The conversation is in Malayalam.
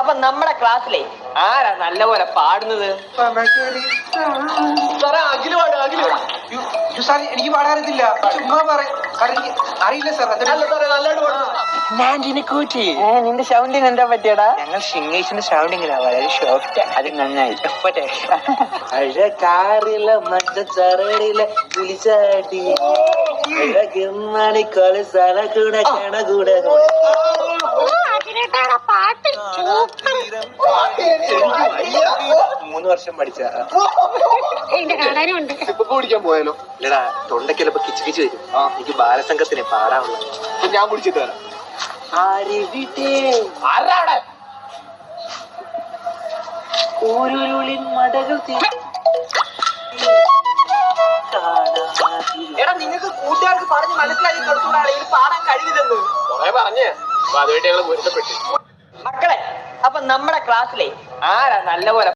അപ്പൊ നമ്മുടെ ക്ലാസ്സിലെ ആരാ നല്ലപോലെ പാടുന്നത്? എനിക്ക് പാടാറില്ല, ചുമ്മാ അറിയില്ല സാർ. നിന്റെ സൗണ്ടിന് എന്താ പറ്റിയടാ? ഞങ്ങൾ ഷിംഗേഷിന്റെ സൗണ്ടിങ്ങിലാ വളരെ ഷോഫ്റ്റ്. അത് നന്നായി. അഴകാറില മഞ്ഞച്ചറടില പുലിച്ചാട്ടി അഴകെമ്മാണിക്കോള് സല കൂടെ കണ കൂടെ 3 വർഷം പഠിച്ച കുടിക്കാൻ പോയാലോ? ഇല്ലടാ, തൊണ്ടയ്ക്ക് ചിലപ്പോ കിച്ച് കിച്ച് വരും. എനിക്ക് ബാലസംഘത്തിന് പാടാവുള്ള ഞാൻ കുടിച്ചിട്ട് വരാം. ൂരുളിൻ മടകൾ എടാ, നിങ്ങൾക്ക് കൂട്ടുകാർക്ക് പറഞ്ഞ് മനസ്സിലാക്കി കൊടുത്തുകൊണ്ടാണ് ഇത് പാടാൻ കഴിയില്ലെന്ന് പറഞ്ഞേ. അതുമായിട്ട് ഞങ്ങൾ പൊരുത്തപ്പെട്ടു. മക്കളെ. അപ്പൊ നമ്മുടെ ക്ലാസ്സിലെ ആരാ നല്ലപോലെ